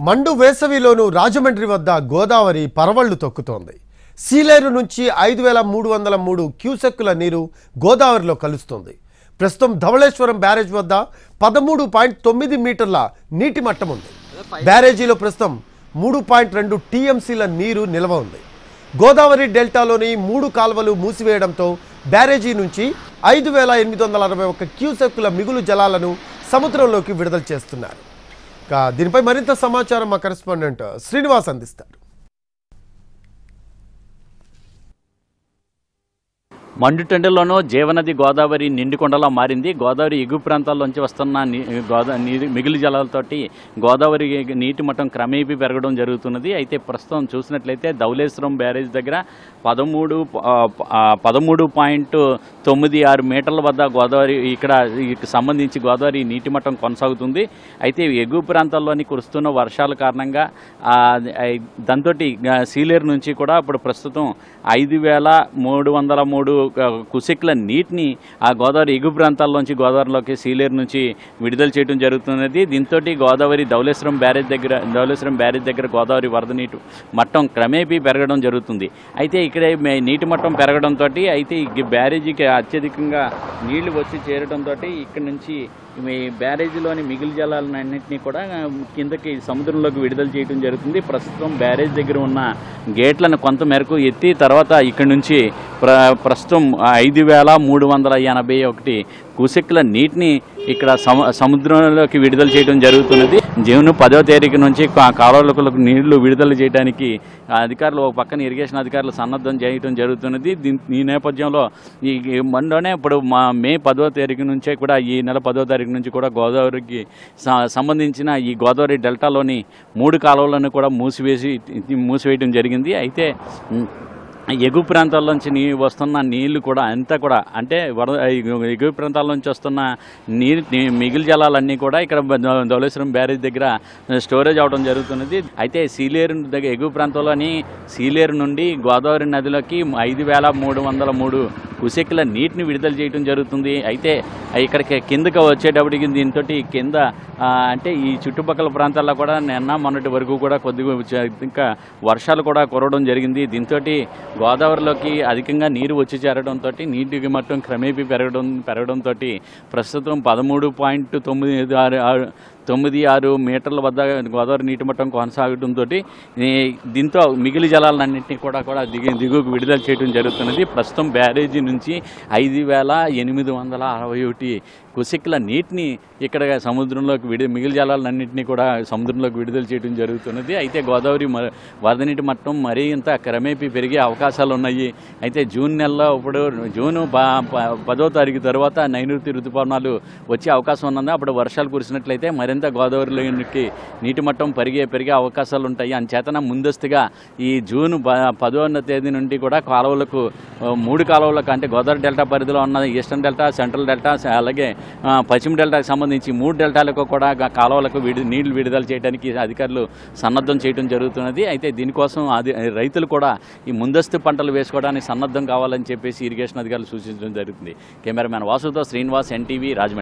మండు వేసవిలోనూ రాజమండ్రి వద్ద గోదావరి పరవళ్లు తొక్కుతోంది. సీలేరు నుంచి 5303 క్యూసెక్కుల నీరు గోదావరిలో కలుస్తోంది. ప్రస్తుతం ధవళేశ్వరం బ్యారేజ్ వద్ద 13.9 మీటర్ల నీటి మట్టం ఉంది. బ్యారేజీలో ప్రస్తుతం 3.2 టీఎంసీల నీరు నిల్వ ఉంది. గోదావరి డెల్టాలోని 3 కాల్వలు మూసివేయడంతో బ్యారేజీ నుంచి 5861 క్యూసెక్కుల మిగులు జలాలను సముద్రంలోకి విడుదల చేస్తున్నారు. దీనిపై మరింత సమాచారం మా కరెస్పాండెంట్ శ్రీనివాస్ అందిస్తారు. మండుటెండలోనూ జీవనది గోదావరి నిండుకొండలా మారింది. గోదావరి ఎగువ ప్రాంతాల్లోంచి వస్తున్న మిగులు జలాలతోటి గోదావరి నీటి మట్టం క్రమేపీ పెరగడం జరుగుతున్నది. అయితే ప్రస్తుతం చూసినట్లయితే ధవళేశ్వరం బ్యారేజ్ దగ్గర 13.96 మీటర్ల వద్ద గోదావరి ఇక్కడ సంబంధించి గోదావరి నీటి మట్టం కొనసాగుతుంది. అయితే ఎగువ ప్రాంతాల్లోని కురుస్తున్న వర్షాల కారణంగా దాంతో సీలేరు నుంచి కూడా ఇప్పుడు ప్రస్తుతం 5303 కుసెక్ల నీటిని ఆ గోదావరి ఎగువ ప్రాంతాల్లోంచి గోదావరిలోకి సీలేరు నుంచి విడుదల చేయడం జరుగుతున్నది. దీంతో గోదావరి ధవళేశ్వరం బ్యారేజ్ దగ్గర గోదావరి వరద నీటి మట్టం క్రమేపీ పెరగడం జరుగుతుంది. అయితే ఇక్కడ నీటి మట్టం పెరగడంతో అయితే ఈ బ్యారేజీకి అత్యధికంగా నీళ్లు వచ్చి చేరడంతో ఇక్కడ నుంచి బ్యారేజీలోని మిగులు జలాలన్నింటినీ కూడా కిందకి సముద్రంలోకి విడుదల చేయడం జరుగుతుంది. ప్రస్తుతం బ్యారేజ్ దగ్గర ఉన్న గేట్లను కొంత మేరకు ఎత్తి తర్వాత ఇక్కడ నుంచి ప్రస్తుతం 5381 క్యూసెక్కుల నీటిని ఇక్కడ సముద్రంలోకి విడుదల చేయడం జరుగుతున్నది. జూన్ 10వ తేదీ నుంచి కాలువలకు నీళ్లు విడుదల చేయడానికి అధికారులు ఒక పక్కన ఇరిగేషన్ అధికారులు సన్నద్ధం చేయడం జరుగుతున్నది. ఈ నేపథ్యంలో ఈ మనలోనే ఇప్పుడు మే 10వ తేదీ నుంచే కూడా ఈ నెల 10వ తారీఖు నుంచి కూడా గోదావరికి సంబంధించిన ఈ గోదావరి డెల్టాలోని 3 కాలువలను కూడా మూసివేయడం జరిగింది. అయితే ఎగువ ప్రాంతాల్లోంచి వస్తున్న నీళ్లు కూడా అంతా కూడా అంటే ఎగువ ప్రాంతాల నుంచి వస్తున్న మిగులు జలాలన్నీ కూడా ఇక్కడ ధవళేశ్వరం బ్యారేజ్ దగ్గర స్టోరేజ్ అవడం జరుగుతున్నది. అయితే సీలేరు దగ్గర ఎగువ ప్రాంతంలోని సీలేరు నుండి గోదావరి నదిలోకి 5303 కుసెక్కుల నీటిని విడుదల చేయడం జరుగుతుంది. అయితే ఇక్కడికి కిందకి వచ్చేటప్పటికి దీంతో కింద అంటే ఈ చుట్టుపక్కల ప్రాంతాల్లో కూడా నిన్న మొన్నటి వరకు కూడా కొద్దిగా ఇంకా వర్షాలు కూడా కురవడం జరిగింది. దీంతో గోదావరిలోకి అధికంగా నీరు వచ్చి చేరడంతో నీటి మట్టం క్రమేపీ పెరగడంతో ప్రస్తుతం 13.96 మీటర్ల వద్ద గోదావరి నీటి మట్టం కొనసాగడంతో దీంతో మిగిలి జలాలన్నింటినీ కూడా దిగువకు విడుదల చేయడం జరుగుతున్నది. ప్రస్తుతం బ్యారేజీ నుంచి 5861 కుసెక్కుల నీటిని ఇక్కడ సముద్రంలోకి మిగిలి జలాలన్నింటినీ కూడా సముద్రంలోకి విడుదల చేయడం జరుగుతున్నది. అయితే గోదావరి వరద నీటి మట్టం మరీ ఇంత క్రమేపీ పెరిగే అవకాశాలు ఉన్నాయి. అయితే జూన్ నెలలో ఇప్పుడు జూన్ 10వ తారీఖు తర్వాత నైరుతి రుతుపవనాలు వచ్చే అవకాశం ఉన్నది. అప్పుడు వర్షాలు కురిసినట్లయితే మరింత గోదావరిలోకి నీటి మట్టం పెరిగే అవకాశాలు ఉంటాయి. అంచేతన ముందస్తుగా ఈ జూన్ 10వ తేదీ నుండి కూడా కాలువలకు 3 కాలువలకు అంటే గోదావరి డెల్టా పరిధిలో ఉన్న ఈస్టర్న్ డెల్టా, సెంట్రల్ డెల్టా అలాగే పశ్చిమ డెల్టాకు సంబంధించి 3 డెల్టాలకు కూడా కాలువలకు నీళ్లు విడుదల చేయడానికి అధికారులు సన్నద్ధం చేయడం జరుగుతున్నది. అయితే దీనికోసం రైతులు కూడా ఈ ముందస్తు పంటలు వేసుకోవడానికి సన్నద్ధం కావాలని చెప్పేసి ఇరిగేషన్ అధికారులు సూచించడం జరుగుతుంది. కెమెరామ్యాన్ వాసుతో శ్రీనివాస్, NTV, రాజమండ్రి.